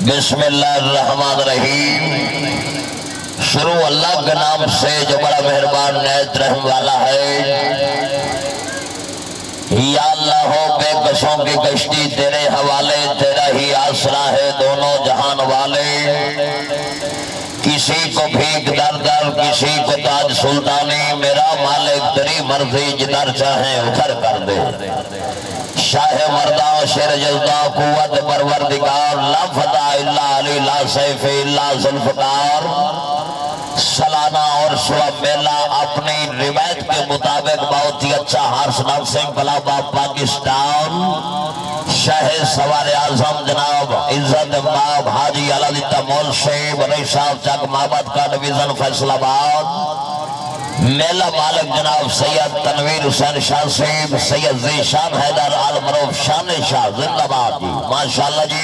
बिस्मिल्लाहिर्रहमानिर्रहीम। शुरू अल्लाह के नाम से जो बड़ा मेहरबान नेत रहम वाला है। या अल्लाह हो बेकसों की कश्ती तेरे हवाले, तेरा ही आसरा है दोनों जहान वाले। किसी को भीख दर दर, किसी को ताज सुल्तानी, मेरा मालिक तेरी मर्जी जिधर चाहे उधर कर दे। शाह मर्दा शेर जल्दा कुव्वत परवरदिगार, ला फता इल्ला अली ला सैफ इल्ला जुल्फकार। सालाना और सुबह मेला अपनी रिवायत के मुताबिक बहुत ही अच्छा हर्ष नरसिंह कलाबाग पाकिस्तान। शाह सवार आजम जनाब इज्जत बाब हाजी अलादिता मोल से बरई साहब चक माबद का डिवीजन फैसलाबाद। मेला मालिक जनाब सैयद तनवीर हुसैन शाह सेब, सैयद जीशान हैदर आल मरूफ शान शाह जिंदाबाद जी, माशाअल्लाह जी।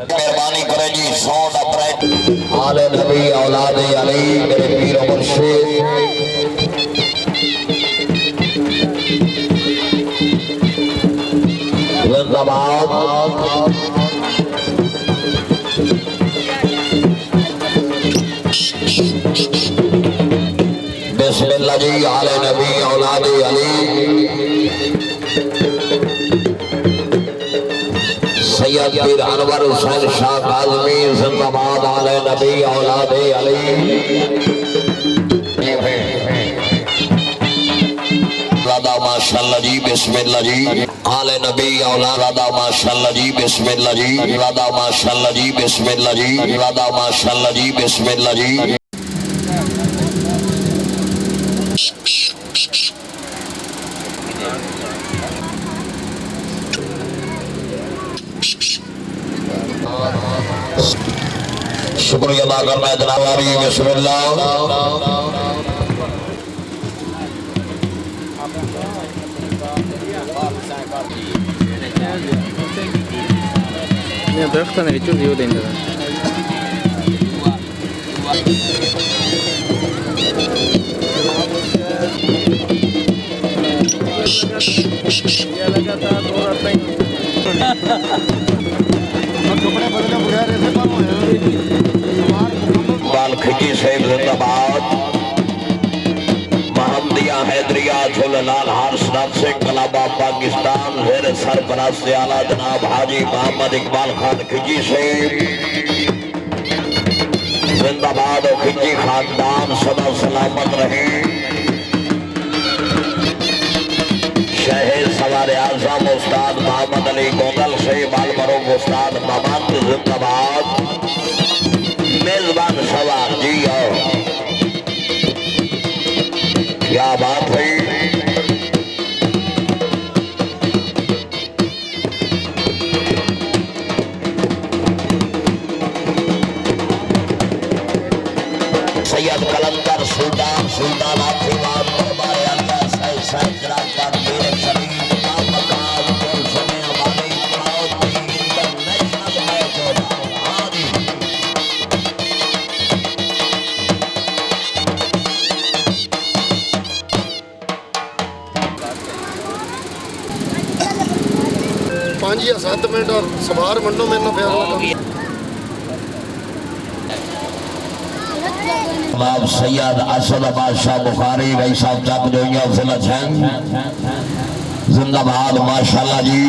मेहरबानी करें जी साउंड ऑपरेट आले नबी औलाद अली मेरे पीर और मुर्शिद। जिंदाबाद। बिस्मिल्लाह जी आले नबी औलाद अली। सैयद पीर अनवर हुसैन शाह काज़मी जिंदाबाद आले नबी औलाद अली। राधा माशाअल्लाह जी बिस्मिल्लाह जी आले नबी औलाद राधा माशाअल्लाह जी बिस्मिल्लाह जी राधा माशाअल्लाह जी बिस्मिल्लाह जी राधा माशाअल्लाह जी बिस्मिल्लाह जी। शुक्रिया अदा करना है जनाब वाली बिस्मिल्लाह। दरख्त नहीं चुप जीव देंगे बाल खिची साहिब जिंदाबाद। महमदिया हैदरिया झूललाल हार्स नरसिंह कलाबाग पाकिस्तान जेर सरपरस्त आला जनाब हाजी मोहम्मद इकबाल खान खिची साहिब जिंदाबाद। और खिची खानदान सदा सलामत रहे। शहर सवार आजम उस्ताद मोहम्मद अली गोगल से बालमरूफ उस्ताद ममंद जिंदाबाद। मेजबान सवार जी आओ, क्या बात है। सैयद कलंदर सुल्तान 5 ਜਾਂ 7 ਮਿੰਟ ਸਵਾਰ ਮੰਨੋ ਮੈਨੂੰ ਫਿਰ बाब सैयद असद बादशाह बुखारी भाई साहब तक जो जिंदाबाद माशाल्लाह जी।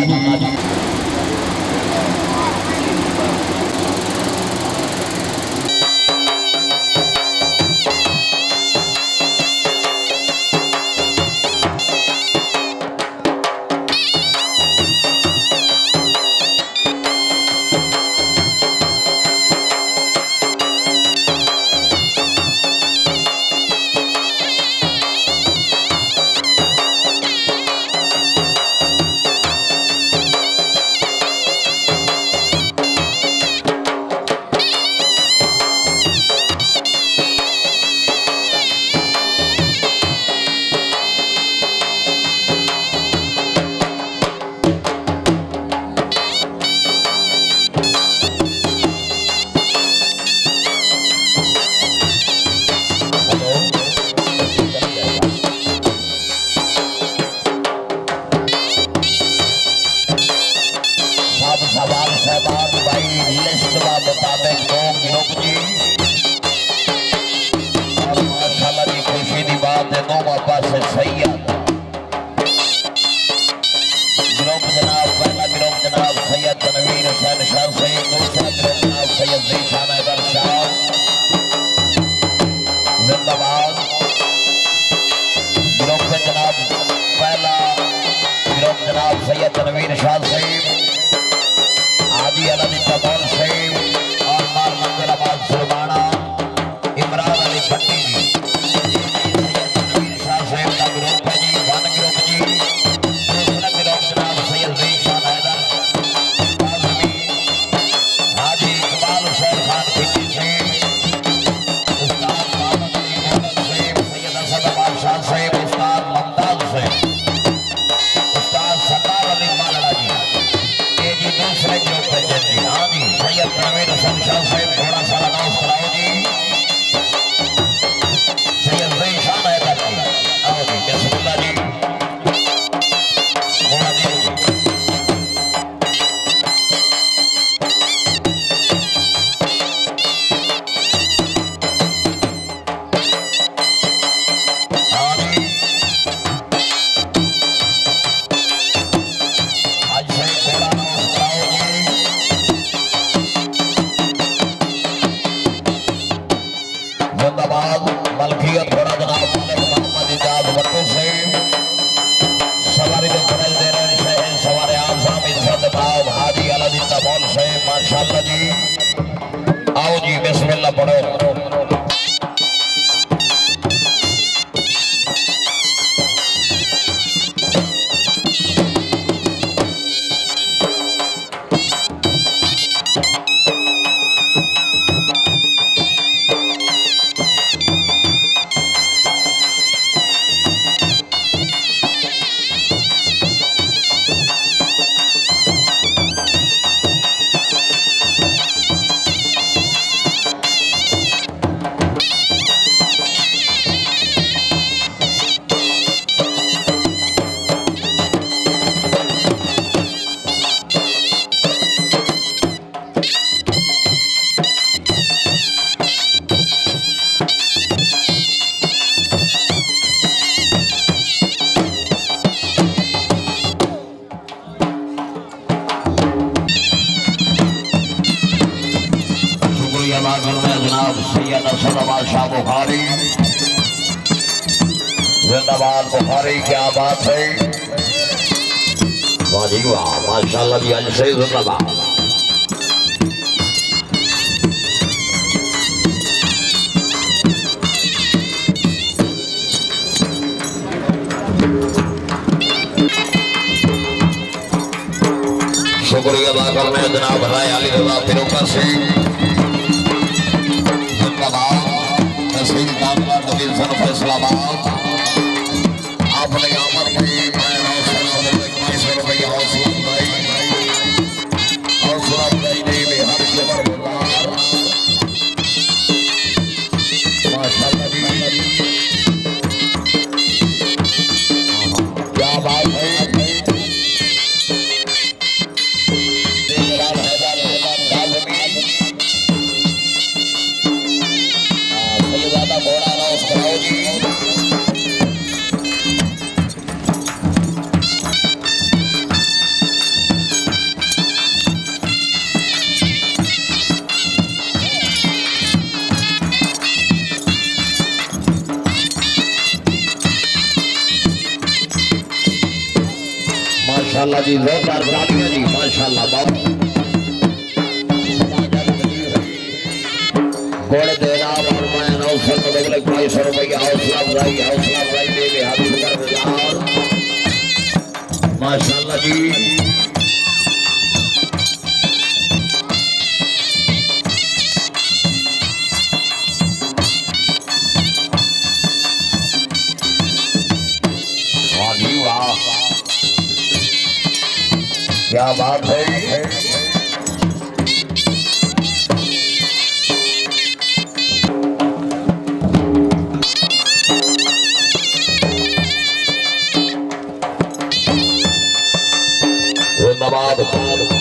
माशाल्लाह जी। आओ जी बिस्मिल्लाह पढ़ो। जनाब सैयद असद बादशाह बुखारी जिंदाबाद बुखारी, क्या बात है, वाह जी वाह, माशाल्लाह जी, आज से जिंदाबाद। शुक्रिया अदा करने जनाब राय अली रजा फिरोका सिंह तहसील कामगार डिवीजन फैसलाबाद। आपने अमर में रुपया हौसला अफजाई ने बिहार के बरकरार माशाल्लाह जी, क्या बात है। माशाल्लाह जी, जोरदार तालियां जी, माशाल्लाह बाबू। घोड़े देना और मैं अवसर को देख ले 500 रुपया हौसला अफजाई दे हाथ शुक्र माशाल्लाह जी। वाह जी वाह, क्या बात है। जिंदाबाद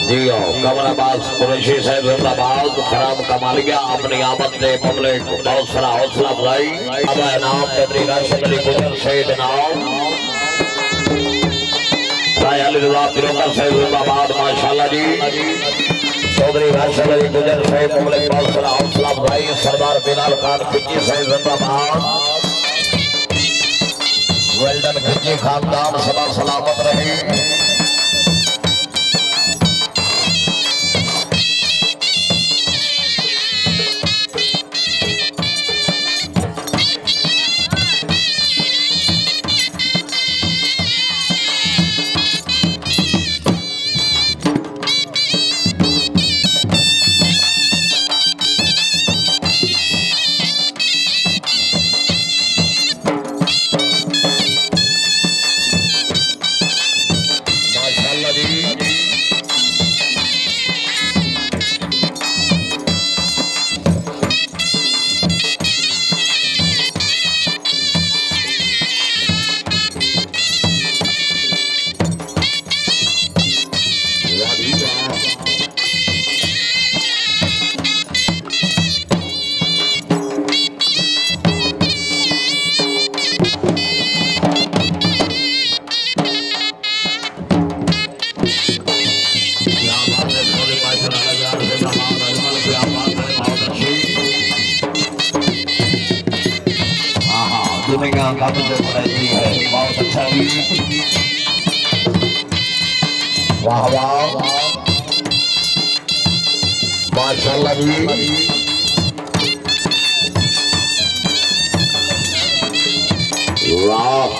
जी कमराबाद कुरैशी साहब जिंदाबाद। खराब कमाल गया अपनी आमद ने पब्लिक बहुत सारा हौसला अफजाई। अब इनाम मेरी राशिद अली गुजर शहीद इनाम राय अली रजा तिरुकर साहब जिंदाबाद माशाल्लाह जी। चौधरी राशिद अली गुजर साहब पब्लिक बहुत सारा हौसला अफजाई। सरदार बिलाल खान फिक्की साहब जिंदाबाद। वेल्डन फिक्की खानदान सदा सलामत रहे। बहुत अच्छा वाह वाह माशाल्लाह जी। वाह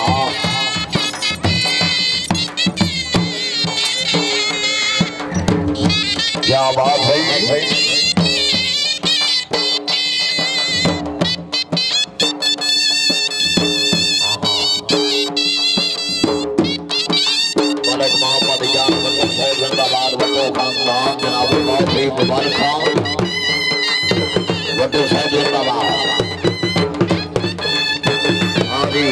क्या बात है। मुबारक खान वड्डू साहब जिंदाबाद। हाँ जी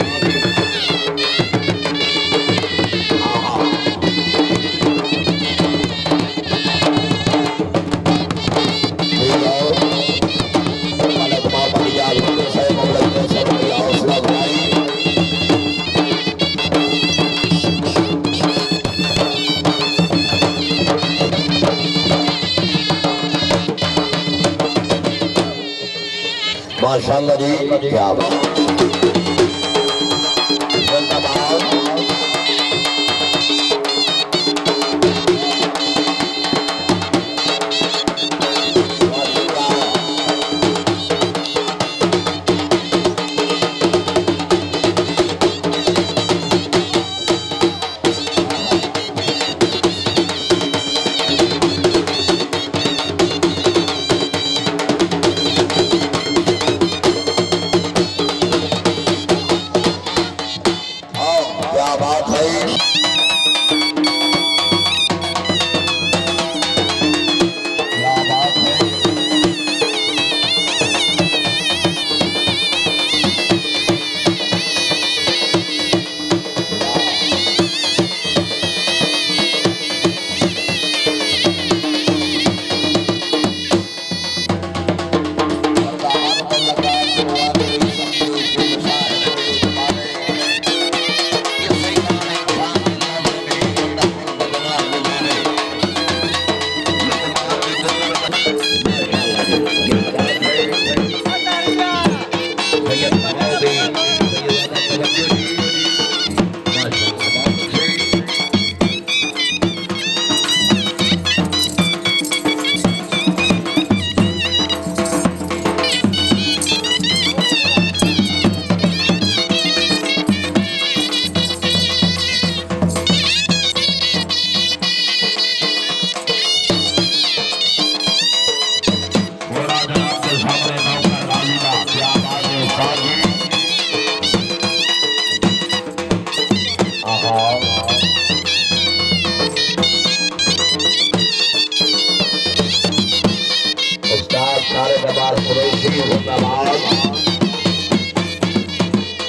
माशाल्लाह जी, क्या बात।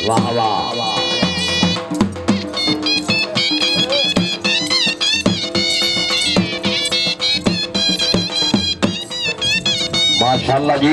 वाह वाह माशाल्लाह जी।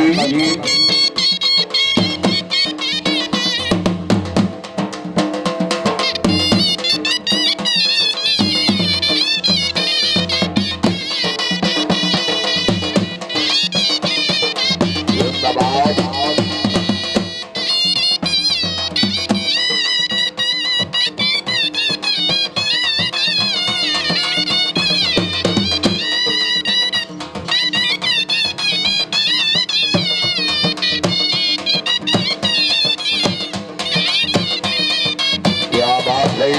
क्या बात है।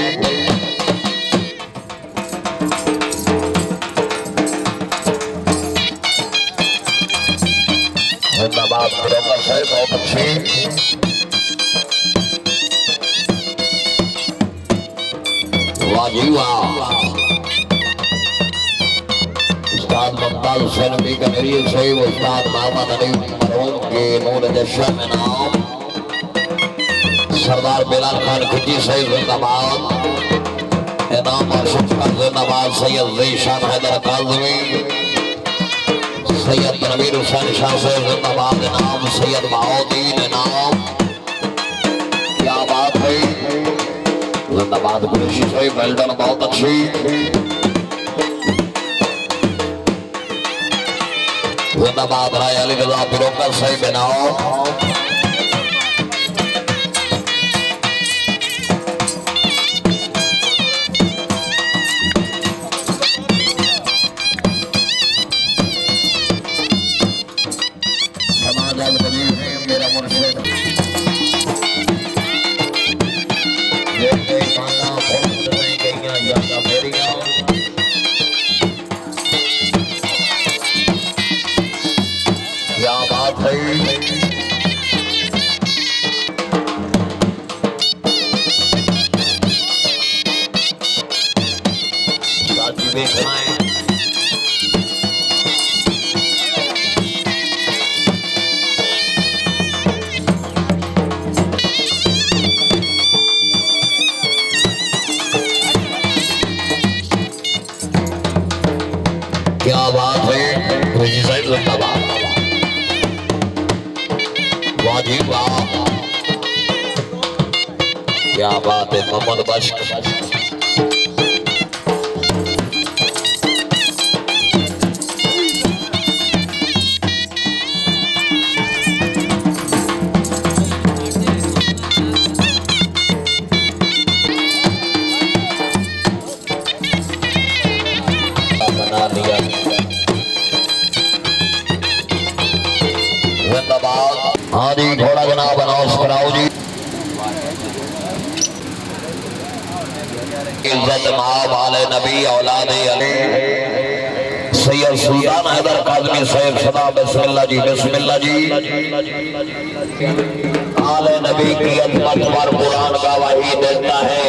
जिंदाबाद प्रोफेसर साहब, बहुत अच्छी। वाह जी वाह। उस्ताद मुमताज हुसैन भी कनेरिया से उस्ताद मोहम्मद अली मरहूम के नूर जश्न में नाम सरदार बिलाल खान खिजी सैयद जिंदाबाद। इनाम और शुक्र जिंदाबाद। सैयद ज़ीशान हैदर काज़मी, सैयद नवीर हुसैन शाह साहब जिंदाबाद। इनाम सैयद बहाउद्दीन इनाम। क्या बात है। जिंदाबाद कुरैशी साहब, वेल्डन, बहुत अच्छी। जिंदाबाद राय अली रजा ब्रोकर साहब इनाम। मेरा मुर्शिद क्या बात है। साथी देखना है। क्या बात है। खुशी साहब जिंदाबाद। वाह जी वाह। क्या बात है। मोहम्मद बख्श बना दिया। जिंदाबाद। हाँ जी, घोड़ा जनाब अनाउंस कराओ जी। इज्जत माब आले नबी औलादे अली सैयद सुल्तान हैदर काज़मी साहब सदा बिस्मिल्लाह जी, बिस्मिल्लाह जी। आले नबी की अजमत पर कुरान गवाही देता है।